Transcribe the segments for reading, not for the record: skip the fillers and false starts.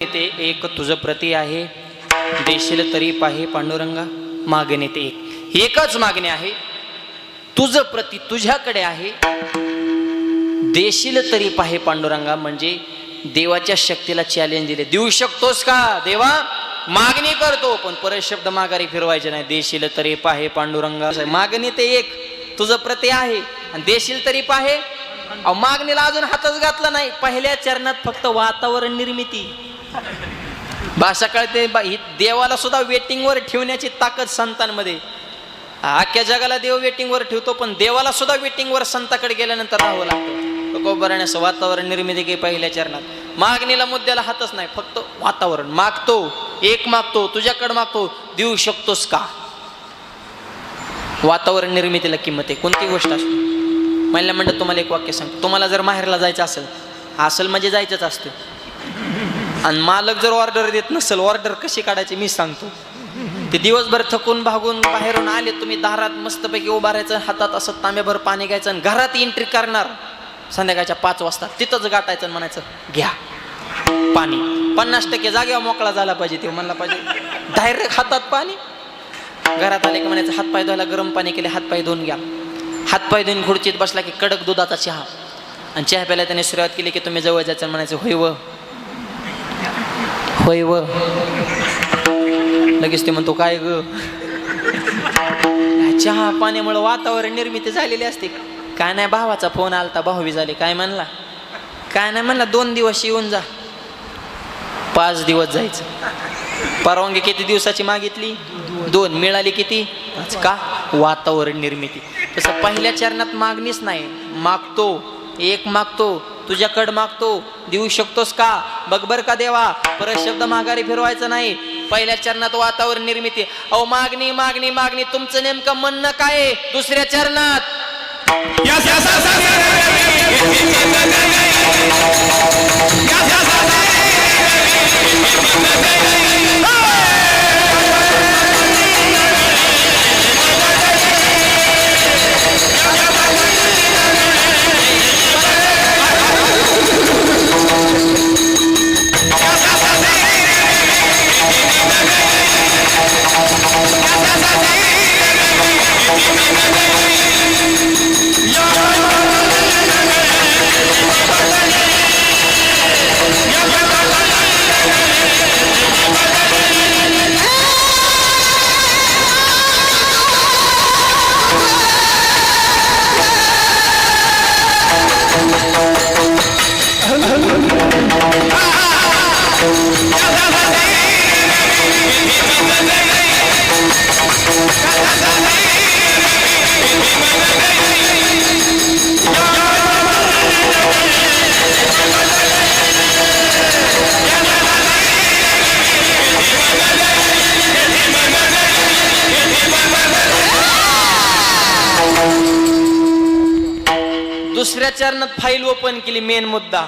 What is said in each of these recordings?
ते एक तुझ प्रती आहे, देशील तरी पाहे पांडुरंगा. मागणे ते एकच मागणे आहे, तुझ प्रती तुझ्याकडे आहे, देशील तरी पाहे पांडुरंगा. म्हणजे देवाच्या शक्तीला चॅलेंज दिले. देऊ शकतोस का देवा? मागणी करतो पण परत शब्द माघारी फिरवायचे नाही. देशील तरी पाहे पांडुरंगा. मागणी ते एक तुझ प्रती आहे आणि देशील तरी पाहे. मागणीला अजून हातच घातला नाही. पहिल्या चरणात फक्त वातावरण निर्मिती. भाषा कळते. देवाला सुद्धा वेटिंगवर ठेवण्याची ताकद संतांमध्ये. अख्ख्या जगाला देव वेटिंगवर ठेवतो पण देवाला सुद्धा वेटिंगवर संताकडे गेल्यानंतर राहावं लागतं. बरण्याचं वातावरण निर्मिती काही पहिल्या चरणात. मागणीला मुद्द्याला हातच नाही, फक्त वातावरण. मागतो, एक मागतो, तुझ्याकडे मागतो, देऊ शकतोस का? वातावरण निर्मितीला किंमत आहे. कोणती गोष्ट असते. महिला म्हणतात तुम्हाला एक वाक्य सांगतो. तुम्हाला जर माहेरला जायचं असेल म्हणजे जायचंच असतं. आणि मालक जर ऑर्डर देत नसेल, ऑर्डर कशी काढायची मी सांगतो. ते दिवसभर थकून भागून बाहेरून आले, तुम्ही दारात मस्तपैकी उभा राहायचं, हातात असं तांब्याभर पाणी घ्यायचं आणि घरात एंट्री करणार संध्याकाळच्या 5 वाजता. तिथंच गाठायचं आणि म्हणायचं घ्या पाणी. 50% जागेवर मोकळा झाला पाहिजे. ते म्हणला पाहिजे डायरेक्ट हातात पाणी. घरात आले की म्हणायचं हातपाय धुवायला गरम पाणी केले, हातपाय धुवून घ्या. हातपाय धुवून खुर्चीत बसला की कडक दुधाचा चहा. आणि चहा प्यायला त्याने सुरुवात केली की तुम्ही जवळ जायचं म्हणायचं होय व, होय व. लगेच ते म्हणतो काय ग. चहा पाण्यामुळे वातावरण निर्मिती झालेली असते. काय नाही, भावाचा फोन आलता, भाऊबी झाले. काय म्हणला? काय नाही म्हणला, 2 दिवस येऊन जा. 5 दिवस जायचं. परवानगी किती दिवसाची मागितली? 2. मिळाली किती? 5. का? वातावरण निर्मिती. तसं पहिल्या चरणात मागणीच नाही. मागतो, एक मागतो, तुझ्याकडं मागतो, देऊ शकतोस का? बघ बर का देवा. परत शब्द माघारी फिरवायचा नाही. पहिल्या चरणात वातावरण निर्मिती. अहो मागणी मागणी मागणी. तुमचं नेमकं म्हणणं काय आहे? दुसऱ्या चरणात दुसऱ्या चरणात फाईल ओपन केली. मेन मुद्दा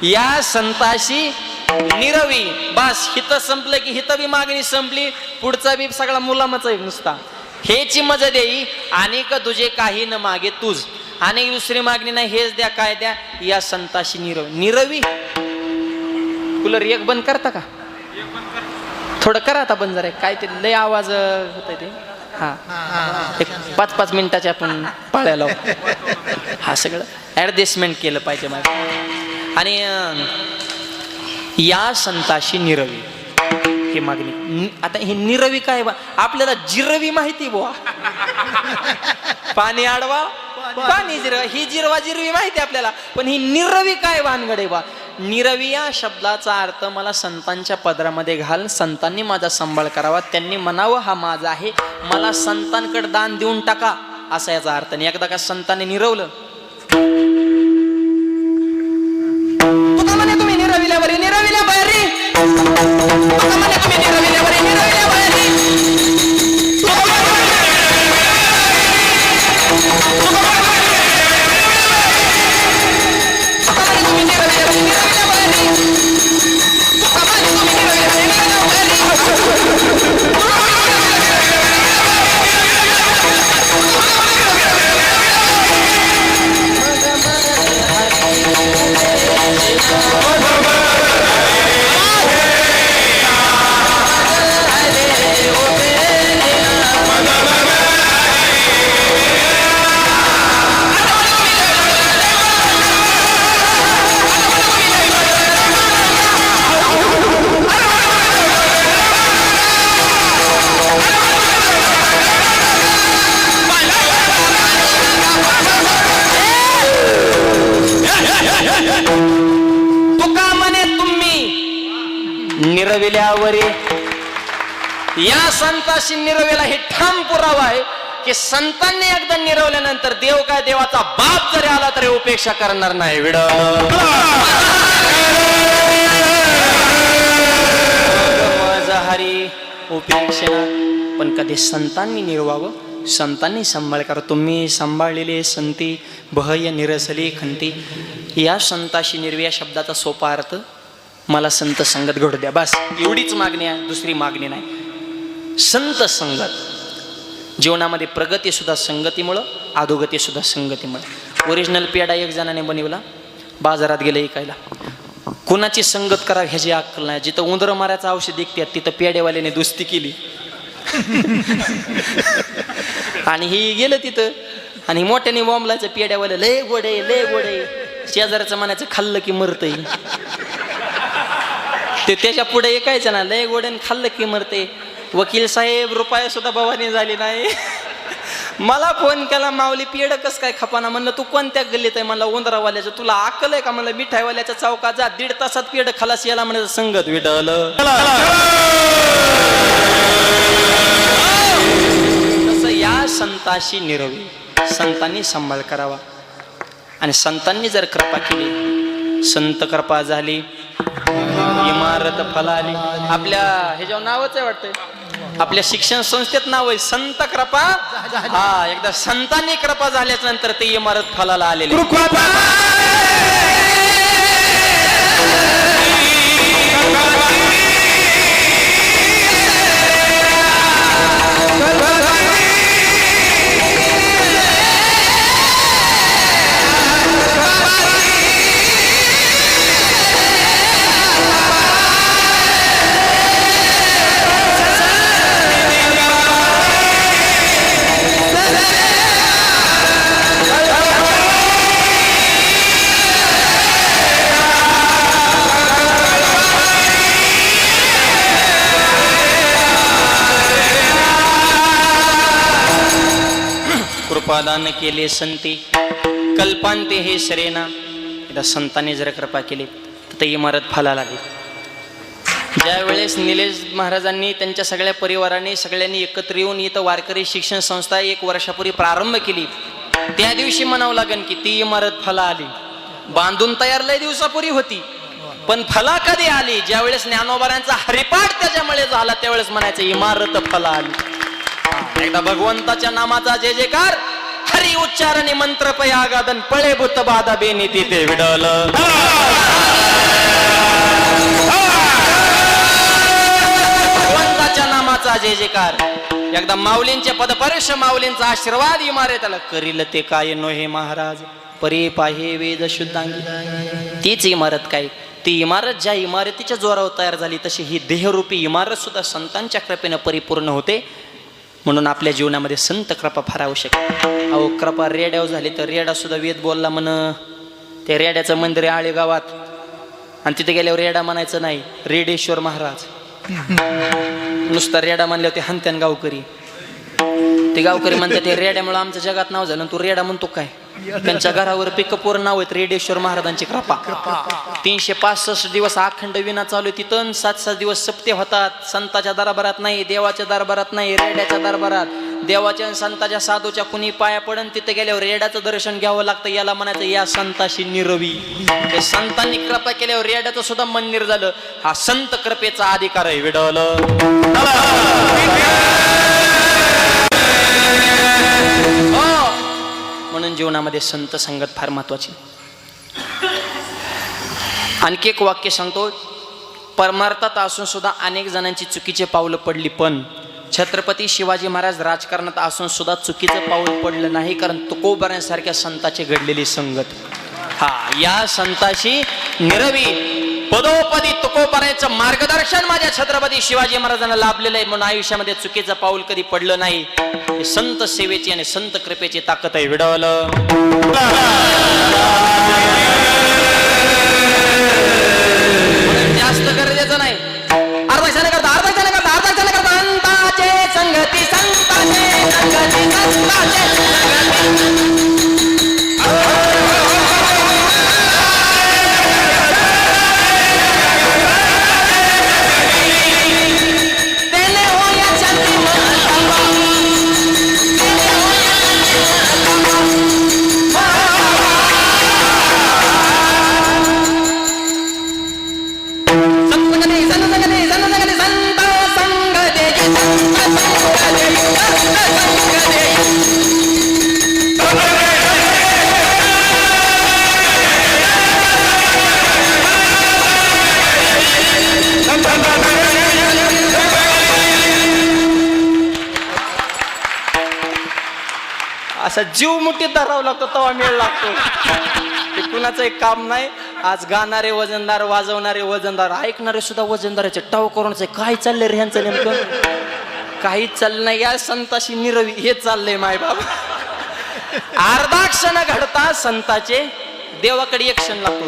या संताशी निरवी. बस हित संपलं की हित बी मागणी संपली. पुढचा बी सगळा मुलामच आहे नुसता. हेची मजा देई आणि का तुझे काही न मागे तुझ. आणि दुसरी मागणी नाही, हेच द्या काय द्या. या संताशी निरवी. निरवी. कूलर एक बंद करता का? थोडं करा आता बंद जरा. काय ते लय आवाज होत ते. हा, एक 5-5 मिनिटाच्या आपण पाळ्याला. हा सगळं ऍडजस्टमेंट केलं पाहिजे माझं. आणि या संताशी निरवी ही मागणी. आता ही निरवी काय बा? आपल्याला जिरवी माहिती बुवा. पाणी आडवा पाणी जिरवा. ही जिरवा जिरवी माहिती आपल्याला. पण ही निरवी काय भानगड आहे बा? निरवी या शब्दाचा अर्थ मला संतांच्या पदरामध्ये घाल. संतांनी माझा सांभाळ करावा. त्यांनी म्हणावं हा माझा आहे, मला संतांकडे दान देऊन टाका, असा याचा अर्थ नाही. एकदा का संतांनी निरवलं, तुका म्हणे तुम्ही निरविल्या बरी, निरविल्या बरी, तुका म्हणे तुम्ही निरविल्या बरी, निरविल्या बरी. निरविल्यावरी या संताशी निरवेला हे ठाम पुरावा आहे की संतांनी एकदा निरवल्यानंतर देव काय देवाचा बाप जरी आला तरी उपेक्षा करणार नाही. हरी उपेक्षा पण कधी संतांनी निर्वावं, संतांनी सांभाळ करा. तुम्ही सांभाळलेले संती बहय निरसली खंती. या संताशी निर्वी या शब्दाचा सोपा अर्थ मला संत संगत घडू द्या, बस एवढीच मागणी आहे, दुसरी मागणी नाही. संत संगत जीवनामध्ये प्रगती सुद्धा संगतीमुळं, अधोगती सुद्धा संगतीमुळे. ओरिजिनल पेडा एक जणाने बनवला, बाजारात गेले ऐकायला. कुणाची संगत करा ह्याची अक्कल नाही. जिथं उंदरं मारायचं औषध दिखतात तिथं पेड्यावाल्याने दुस्ती केली आणि ही गेलं तिथं आणि मोठ्याने बॉम्बलाचं पेड्यावाल्या लय गोडे लय गोडे. शेजारचं म्हणायचं खाल्लं की मरतय, ते त्याच्या पुढे ऐकायचं ना लय गोड्याने खाल्लं की मरते. वकील साहेब रुपया सुद्धा भवानी झाली नाही. मला फोन केला, माऊली पेड कस काय खपाना. म्हणलं तू कोणत्या गल्लीत आहे? म्हणलं उंदरावाल्याचं. तुला अक्कल आहे का? म्हणलं मिठाईवाल्याच्या चौकात जा, 1.5 तासात पेड खलास. याला म्हणायचं संगत विडल. तसं या संताशी निरवी, संतांनी सांभाळ करावा. आणि संतांनी जर कृपा केली, संत कृपा झाली, इमारत फलाली. आपल्या ह्याच्यावर नावच आहे वाटतंय, आपल्या शिक्षण संस्थेत नाव आहे संत कृपा. हा, एकदा संतांनी कृपा झाल्याच नंतर ते इमारत फलाला आलेली. कृपादान केले संती, कल्पांते हे सरेना. एकदा संतांनी जर कृपा केली तर इमारत फलाला लागली. ज्या वेळेस निलेश महाराजांनी त्यांच्या सगळ्या परिवाराने सगळ्यांनी एकत्र येऊन इथं वारकरी शिक्षण संस्था 1 वर्षापूर्वी प्रारंभ केली, त्या दिवशी म्हणावं लागेल की ती इमारत फला आली. बांधून तयार लय दिवसापूर्वी होती, पण फला कधी आली? ज्या वेळेस ज्ञानोबाऱ्यांचा हरिपाठ त्याच्यामुळे झाला त्यावेळेस म्हणायचं इमारत फला आली. एकदा भगवंताच्या नामाचा जय जयकार, हरी उच्चारणे मंत्र पयागादन, पळे भूत बाधा बेनी तिथे विडल. भगवंताच्या नामाचा जय जयकार. एकदा माऊलींचे पदपर्श, माऊलींचा आशीर्वाद इमारतीला करील ते काय नो हे महाराज, परी पाहे वेद शुद्धांगी. तीच इमारत काय, ती इमारत ज्या इमारतीच्या जोरावर तयार झाली तशी ही देहरूपी इमारत सुद्धा संतांच्या कृपेने परिपूर्ण होते. म्हणून आपल्या जीवनामध्ये संत कृपा फार आवश्यक. अहो, कृपा रेड्यावर झाली तर रेडा सुद्धा वेद बोलला म्हण. ते रेड्याचं मंदिर आहे आळे गावात, आणि तिथे गेल्यावर रेडा म्हणायचं नाही, रेडेश्वर महाराज. नुसता रेडा म्हणल्यावर ते हंत्यान गावकरी. ते गावकरी म्हणतात ते रेड्यामुळे आमचं जगात नाव झालं, तू रेडा म्हणतो काय? त्यांच्या घरावर पिकअपवर नाव आहेत रेडेश्वर महाराजांची कृपा. 365 दिवस अखंड विना चालू आहे तिथं. 7-7 दिवस सप्ते होतात. संताच्या दरबारात नाही, देवाच्या दरबारात नाही, रेड्याच्या दरबारात. देवाच्या संताच्या साधूच्या कुणी पाया पडन तिथे गेल्यावर रेड्याचं दर्शन घ्यावं लागतं. याला म्हणायचं या संताशी निरवी. ते संतांनी कृपा केल्यावर रेड्याचं सुद्धा मंदिर झालं. हा संत कृपेचा अधिकार आहे विडवलं. म्हणून जीवनामध्ये संत संगत फार महत्वाची. आणखी एक वाक्य सांगतो. परमार्थात असून सुद्धा अनेक जणांची चुकीचे पावलं पडली, पण छत्रपती शिवाजी महाराज राजकारणात असून सुद्धा चुकीचं पाऊल पडलं नाही, कारण तुकोबारांसारख्या संताची घडलेली संगत. हा, या संताशी निरवी पदोपदी तुकोबारांचं मार्गदर्शन माझ्या छत्रपती शिवाजी महाराजांना लाभलेलं आहे. म्हणून आयुष्यामध्ये चुकीचं पाऊल कधी पडलं नाही. हे संत सेवेची आणि संत कृपेची ताकद आहे विडवलं. जास्त गरजेचं नाही. अर्धा करता संताचे संगती, संताचे संगती, संताचे संगती. असा जीव मुठीत धरावा लागतो तेव्हा मेळ लागतो. ते कुणाचं एक काम नाही. आज गाणारे वजनदार, वाजवणारे वजनदार, ऐकणारे सुद्धा वजनदाराचे टाव करूनच काय चाललंय रे ह्यांचं नेमकं? काहीच चाललं नाही. या संताशी निरवी हे चाललंय माय बाबा. अर्धा क्षण घडता संताचे, देवाकडे एक क्षण लागतो.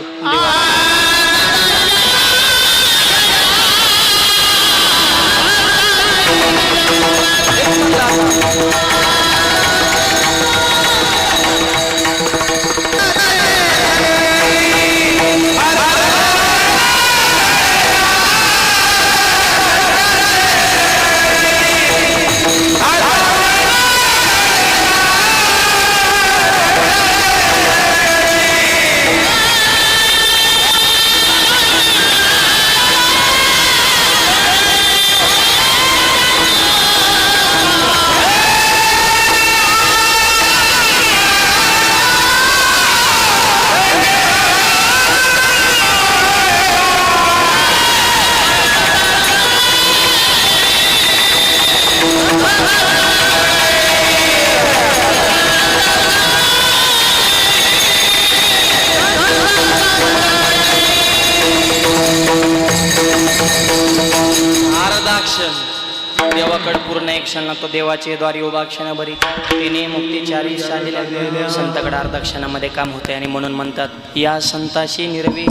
देवाकडे पूर्ण एक क्षण लागतो. देवाचे द्वारी उभा क्षण बरी तिने मुक्तीचारी शालेल्या संताकडे अर्धा क्षणामध्ये काम होते. आणि म्हणून म्हणतात या संताशी निरवी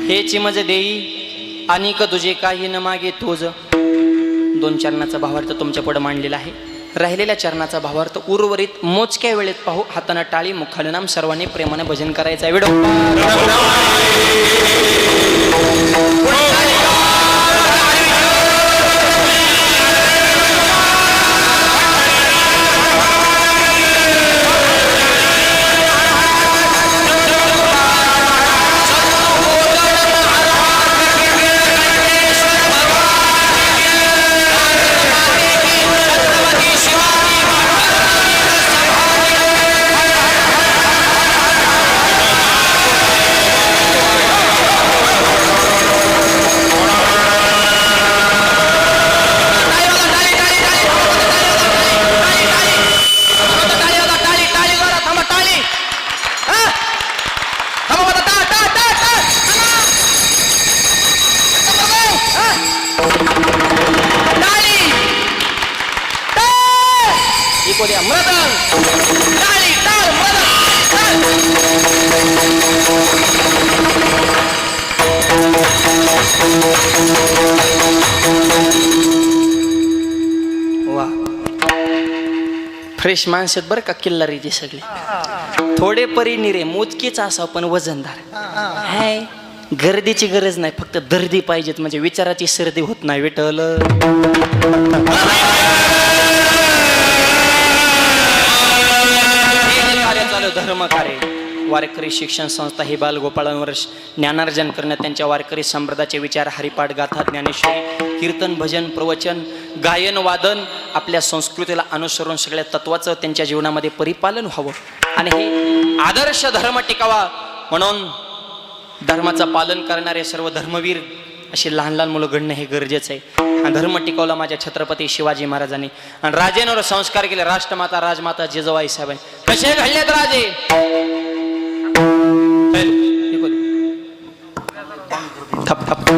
हेची मज देई अनिक तुझे काही न मागे तोज. 2 चरणाचा भावार्थ तुमच्या पुढे मांडलेला आहे. राहिलेल्या चरणाचा भावार्थ उर्वरित मोजक्या वेळेत पाहू. हाताने टाळी, मुखाने नाम, सर्वांनी प्रेमाने भजन करायचं आहे. वा फ्रेश माणसात बरं का किल्लारीचे सगळे. थोडे परी निरे मोजकेच असावं पण वजनदार. हाय गर्दीची गरज नाही, फक्त दर्दी पाहिजेत म्हणजे विचाराची सर्दी होत नाही. विठ्ठल धर्म कार्य वारकरी शिक्षण संस्था ही बालगोपाळांवर ज्ञानार्जन करण्यात त्यांच्या वारकरी संप्रदायाचे विचार, हरिपाठ, गाथा, ज्ञानेश्वरी, कीर्तन, भजन, प्रवचन, गायन, वादन आपल्या संस्कृतीला अनुसरून सगळ्या तत्वाचं त्यांच्या जीवनामध्ये परिपालन व्हावं आणि हे आदर्श धर्म टिकावा म्हणून धर्माचं पालन करणारे सर्व धर्मवीर अशी लहान लहान मुलं घडणं हे गरजेचं आहे. आणि धर्म टिकवला माझ्या छत्रपती शिवाजी महाराजांनी आणि राजेंवर संस्कार केले. राष्ट्रमाता राजमाता जिजाबाई साहेबांनी कसे घडलेत राजे. थप थप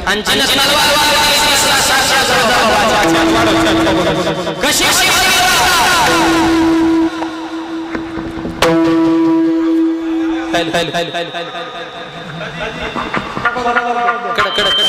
आणि जिनं तलवार वाजवली, तिसरा साक्षात भावाचा. कशी कड कड कड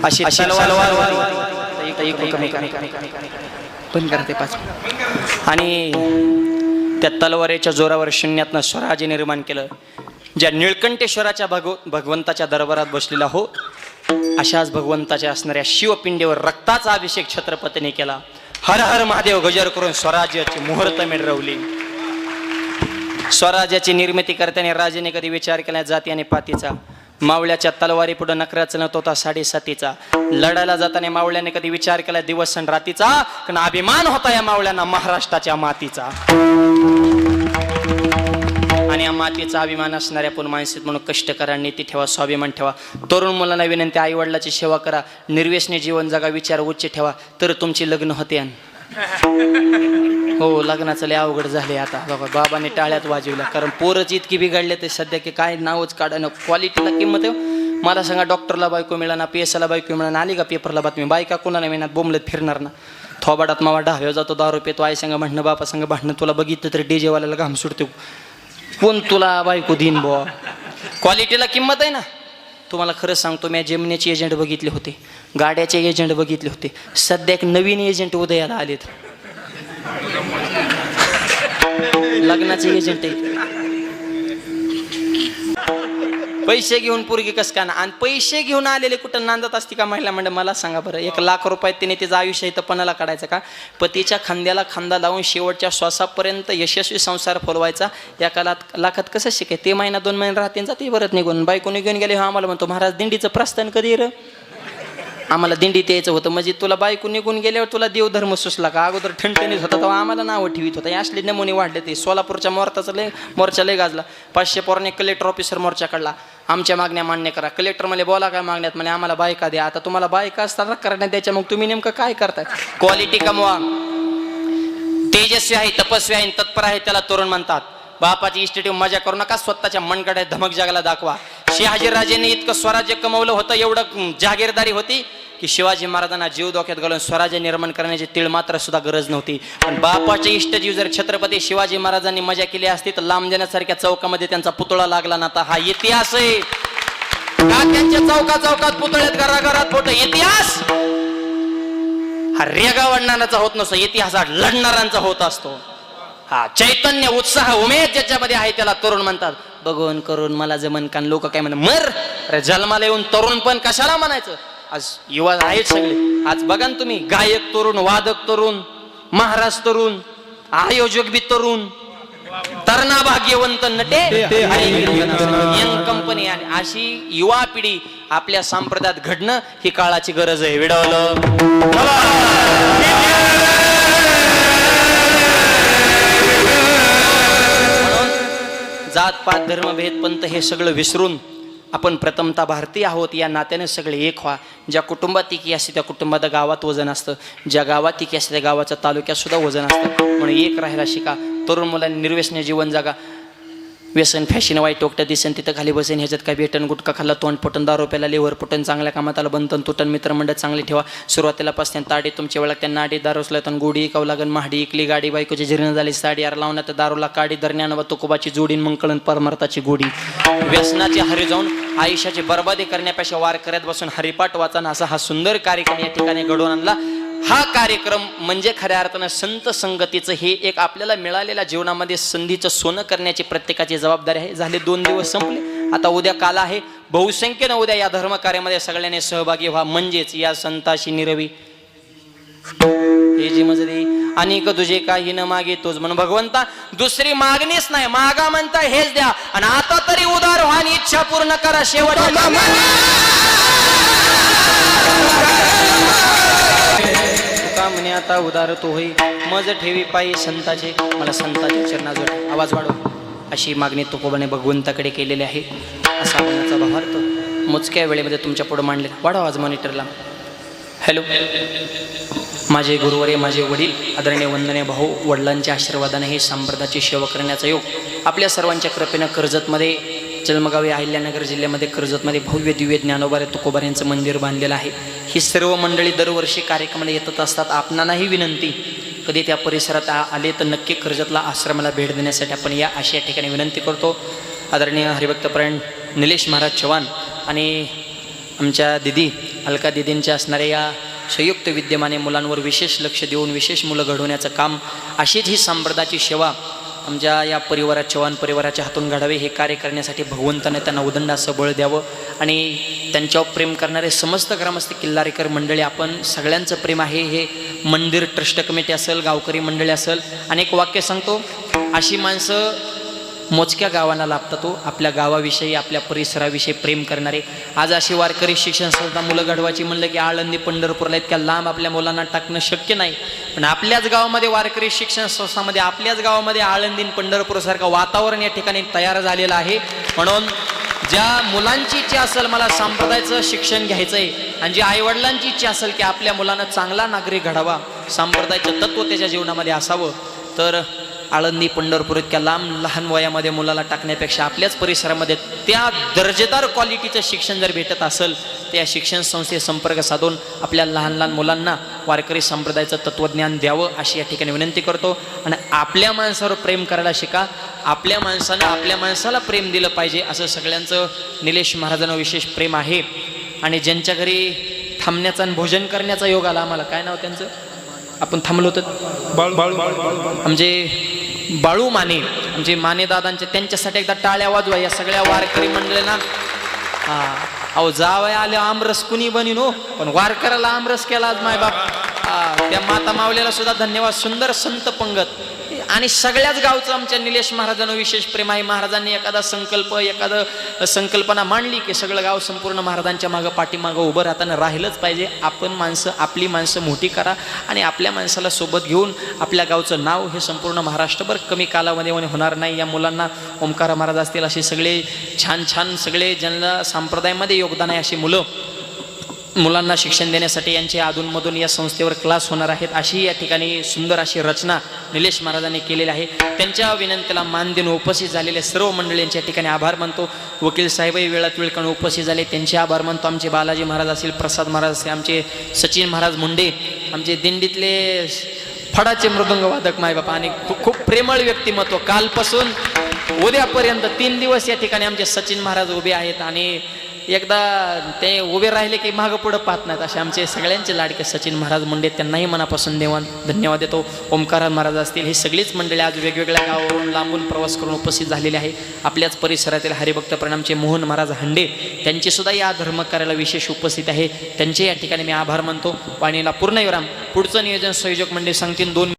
अशी पण करते पाच. आणि त्या तलवारीच्या जोरावर शून्यातनं स्वराज्य निर्माण केलं. ज्या निळकंठेश्वराच्या भगवंताच्या दरबारात बसलेला हो, अशाच भगवंताच्या असणाऱ्या शिवपिंडीवर रक्ताचा अभिषेक छत्रपतीने केला. हर हर महादेव गजर करून स्वराज्याची मुहूर्त मिळवली. स्वराज्याची निर्मिती करताना राजाने कधी विचार केला जाती आणि पातीचा. मावळ्याच्या तलवारी पुढे नखरा चलत होता 7.5. लढायला जाताना मावळ्याने कधी विचार केला दिवस आणि रातीचा, कारण अभिमान होता या मावळ्यांना महाराष्ट्राच्या मातीचा. आणि या मातीचा अभिमान असणाऱ्या पण माणसात म्हणून कष्ट करा, नीती ठेवा, स्वाभिमान ठेवा. तरुण मुलांना विनंती, आई वडिलाची सेवा करा, निर्व्यसनी जीवन जगा, विचार उच्च ठेवा, तर तुमची लग्न होते. हो, लग्नाचं लय अवघड झाले आता. बाबाने टाळ्यात वाजवल्या, कारण पोरच इतकी बिघडले ते सध्या की काय नावच काढणं. क्वालिटीला किंमत आहे. मला सांगा, डॉक्टरला बायको मिळाना, PS ला बायको मिळाना, आली का पेपरला बातमी, बायका कोणाला मिळणार, बोंबलत फिरणार ना. थोबाडात मावा ढाव्या जातो, दारू पितो, आई सांगा भांडणं, बापा सांगा भांडणं. तुला बघितलं तरी डीजेवाल्याला घाम सुटतो. कोण तुला बायको दिन बुवा. क्वालिटीला किंमत आहे ना. तुम्हाला खरं सांगतो, मी जेमण्याचे एजंट बघितले होते, गाड्याचे एजंट बघितले होते. सध्या एक नवीन एजंट उदयाला आलेत, लग्नाचे एजंट आहे. पैसे घेऊन पोरगी कस का ना, आणि पैसे घेऊन आलेले कुठं नांदत असते का महिला मंडळ? मला सांगा बरं, 1,00,000 रुपयात तिने तिचं आयुष्य इथं पणाला काढायचं का? पतीच्या खांद्याला खांदा लावून शेवटच्या श्वासापर्यंत यशस्वी संसार फुलवायचा. एका लाखात कसं शिकाय? ते महिना 2 महिने राहते जाते परत निघून. बायको निघून गेले, हा आम्हाला म्हणतो महाराज दिंडीचं प्रस्थान कधी र? आम्हाला दिंडीत यायचं होतं. म्हणजे तुला बायको निघून गेल्यावर तुला देवधर्म सुचला का? अगोदर ठणठणीत होता तेव्हा आम्हाला नावं ठेवीत होता. असले नमुने वाढले. ते सोलापूरच्या मोर्चा लय गाजला. 500 पोरांनी कलेक्टर ऑफिसर मोर्चा काढला. आमच्या मागण्या मान्य करा. कलेक्टर मला बोला काय मागण्यात? म्हणे आम्हाला बायका द्या. आता तुम्हाला बायका असतात करण्यात द्यायच्या, मग तुम्ही नेमकं काय करताय? क्वालिटी कमवा. तेजस्वी आहे, तपस्वी आहे, तत्पर आहे त्याला तरुण म्हणतात. बापाची इस्टेटिव्ह मजा करू नका, स्वतःच्या मनगड्यात धमक जगाला दाखवा. शहाजीराजेंनी इतकं स्वराज्य कमवलं होतं, एवढं जहागीरदारी होती की शिवाजी महाराजांना जीव धोक्यात घालून स्वराज्य निर्माण करण्याची तीळ मात्र सुद्धा गरज नव्हती. पण बापाचे इष्टजीव जर छत्रपती शिवाजी महाराजांनी मजा केली असती तर लांब देण्यासारख्या चौकामध्ये त्यांचा पुतळा लागला नव्हता. हा इतिहास आहे का? त्यांच्या चौकात पुतळ्यात घराघरात फोटो. इतिहास हा रेगा वाढणाऱ्यांचा होत नसतो, इतिहास हा लढणाऱ्यांचा होत असतो. हा चैतन्य, उत्साह, उमेद ज्याच्यामध्ये आहे त्याला तरुण म्हणतात. बघून करून मला जमन का? लोक काय म्हणतात? मर अरे जन्माला येऊन तरुण पण कशाला म्हणायचं? आज युवा आहेत सगळे. आज बघा ना तुम्ही, गायक तरुण, वादक तरुण, महाराज तरुण, आयोजक बी तरुण, तरणा भाग्यवंत नटे यंग कंपनी. आणि अशी युवा पिढी आपल्या संप्रदायात घडणं ही काळाची गरज आहे. विडवलं जात पात धर्मभेद पंत हे सगळं विसरून आपण प्रथमतः भारतीय आहोत या नात्याने सगळे एक व्हा. ज्या कुटुंबात तिकी असते त्या कुटुंबात गावात वजन असतं, ज्या गावात तिकी असते त्या गावाच्या तालुक्यात सुद्धा वजन असतं. म्हणून एक राहायला शिका. तरुण मुलांनी निर्व्यसनी जीवन जगा. व्यसन फॅशन वाईट टोकट्या दिसन तिथं खाली बसेन, ह्याच्यात काय भेटन? गुटखा खाल्ला तोंड पटन, दारू प्याला लेवर पटन, चांगल्या कामात आला बंधन तुटन, मित्रमंडळ चांगले ठेवा. सुरुवातीला पासत्यान ताडी तुमची ओळख त्यांना आडी दारूसला तर गोडी इकावं लागन, महाडी इकली गाडी, बायकोची जीर्ण झाली साडी, यार लावण्यात दारूला काडी, दरम्यान व तुकोबाची जोडीन मग कळण परमार्थाची गोडी. व्यसनाची हरी जाऊन आयुष्याची बर्बादी करण्यापेक्षा वार करत बसून हरिपाठ वाचन असा हा सुंदर कार्यक्रम या ठिकाणी घडवून आणला. हा कार्यक्रम म्हणजे खऱ्या अर्थानं संत संगतीचं हे एक आपल्याला मिळालेल्या जीवनामध्ये संधीचं सोनं करण्याची प्रत्येकाची जबाबदारी आहे. झाले 2 दिवस संपले, आता उद्या काल आहे. बहुसंख्येनं उद्या या धर्म कार्यामध्ये सगळ्यांनी सहभागी व्हा. म्हणजेच या संताशी निरवी हे जी मजली अनेक तुझे काही न मागे तोच म्हणून भगवंता दुसरी मागणीच नाही, मागा म्हणता हेच द्या. आणि आता तरी उदार व्हा आणि इच्छा पूर्ण करा. शेवटच्या म्हणे आता उदार तो होई मज ठेवी पायी संताचे, मला संताच्या चरणाजवळ आवाज वाढव अशी मागणी तुकोबाने भगवंताकडे केलेली आहे. असा आपणाचा भावार्थ मोजक्या वेळेमध्ये तुमच्या पुढे मांडले. वाढव आज मॉनिटरला. हॅलो, माझे गुरुवर्य, माझे वडील, आदरणीय वंदनीय भाऊ, वडिलांच्या आशीर्वादाने हे संप्रदायाची सेवा करण्याचा योग आपल्या सर्वांच्या कृपेनं कर्जतमध्ये, जन्मगावी अहिल्यानगर जिल्ह्यामध्ये कर्जतमध्ये भव्य दिव्य ज्ञानोबा तुकोबा यांचं मंदिर बांधलेलं आहे. ही सर्व मंडळी दरवर्षी कार्यक्रमाला येतच असतात. आपणालाही विनंती, कधी त्या परिसरात आले तर नक्की कर्जतला आश्रमाला भेट देण्यासाठी आपण या अशा ठिकाणी विनंती करतो. आदरणीय हरिभक्तपरायण निलेश महाराज चव्हाण आणि आमच्या दिदी अलका दिदींच्या असणाऱ्या या संयुक्त विद्यमाने मुलांवर विशेष लक्ष देऊन विशेष मुलं घडवण्याचं काम, अशीच ही संप्रदायाची सेवा आमच्या या परिवारात, चव्हाण परिवाराच्या हातून घडावे. हे कार्य करण्यासाठी भगवंताने त्यांना उदंड असं बळ द्यावं. आणि त्यांच्यावर प्रेम करणारे समस्त ग्रामस्थ किल्लारीकर मंडळी, आपण सगळ्यांचं प्रेम आहे. हे मंदिर ट्रस्ट कमिटी असेल, गावकरी मंडळी असेल, अनेक वाक्य सांगतो, अशी माणसं मोजक्या गावांना लाभतात. तो आपल्या गावाविषयी, आपल्या परिसराविषयी प्रेम करणारे. आज अशी वारकरी शिक्षण संस्था मुलं घडवायची म्हणलं की आळंदी पंढरपूरला इतक्या लांब आपल्या मुलांना टाकणं शक्य नाही. पण आपल्याच गावामध्ये वारकरी शिक्षण संस्थामध्ये, आपल्याच गावामध्ये आळंदी पंढरपूरसारखं वातावरण या ठिकाणी तयार झालेलं आहे. म्हणून ज्या मुलांची इच्छा असेल मला संप्रदायाचं शिक्षण घ्यायचं आहे, आणि जी आईवडिलांची इच्छा असेल की आपल्या मुलांना चांगला नागरिक घडावा, संप्रदायाचं तत्व त्याच्या जीवनामध्ये असावं, तर आळंदी पंढरपूर इतक्या लांब लहान वयामध्ये मुलाला टाकण्यापेक्षा आपल्याच परिसरामध्ये त्या दर्जेदार क्वालिटीचं शिक्षण जर भेटत असेल तर या शिक्षण संस्थेत संपर्क साधून आपल्या लहान लहान मुलांना वारकरी संप्रदायाचं तत्त्वज्ञान द्यावं अशी या ठिकाणी विनंती करतो. आणि आपल्या माणसावर प्रेम करायला शिका. आपल्या माणसानं आपल्या माणसाला प्रेम दिलं पाहिजे असं सगळ्यांचं निलेश महाराजांना विशेष प्रेम आहे. आणि ज्यांच्या घरी थांबण्याचा आणि भोजन करण्याचा योग आला, आम्हाला काय नाव त्यांचं, आपण थांबलो होतं, म्हणजे बाळू माने, म्हणजे माने दादांचे, त्यांच्यासाठी एकदा टाळ्या वाजवा. या सगळ्या वारकरी मंडळींना हा अहो जावय आले आमरस कुणी बनीन हो, पण वारकऱ्याला आमरस केला आज मायबाप. त्या माता मावल्याला सुद्धा धन्यवाद. सुंदर संत पंगत आणि सगळ्याच गावचं आमच्या निलेश महाराजांना विशेष प्रेम आहे. महाराजांनी एखादा संकल्पना मांडली की सगळं गाव संपूर्ण महाराजांच्या मागं पाठीमागं उभं राहताना राहिलंच पाहिजे. आपण माणसं, आपली माणसं मोठी करा आणि आपल्या माणसाला सोबत घेऊन आपल्या गावचं नाव हे संपूर्ण महाराष्ट्रभर कमी कालामध्ये होणार नाही. या मुलांना ओमकार महाराज असतील असे सगळे छान छान सगळे ज्यांना संप्रदायामध्ये योगदान आहे अशी मुलांना शिक्षण देण्यासाठी यांचे अधूनमधून या संस्थेवर क्लास होणार आहेत. अशी या ठिकाणी सुंदर अशी रचना निलेश महाराजांनी केलेली आहे. त्यांच्या विनंतीला मान देऊन उपस्थित झालेले सर्व मंडळी यांच्या ठिकाणी आभार मानतो. वकील साहेबही वेळात वेळ काढून उपस्थित झाले, त्यांचे आभार मानतो. आमचे बालाजी महाराज असतील, प्रसाद महाराज असतील, आमचे सचिन महाराज मुंडे, आमचे दिंडीतले फडाचे मृदंग वादक मायबापा आणि खूप प्रेमळ व्यक्तिमत्व. कालपासून उद्यापर्यंत 3 दिवस या ठिकाणी आमचे सचिन महाराज उभे आहेत आणि एकदा ते उभे राहिले की मागं पुढं पाहत नाहीत. असे आमचे सगळ्यांचे लाडके सचिन महाराज मुंडे, त्यांनाही मनापासून धन्यवाद देतो. ओमकार महाराज असतील, ही सगळीच मंडळी आज वेगवेगळ्या गावावरून लांबून प्रवास करून उपस्थित झालेले आहे. आपल्याच परिसरातील हरिभक्त प्रणामचे मोहन महाराज हंडे, त्यांची सुद्धा या धर्मकार्याला विशेष उपस्थित आहे. त्यांचे या ठिकाणी मी आभार मानतो. वाणीला पूर्ण विराम. पुढचं नियोजन संयोजक मंडळी सांगतील 2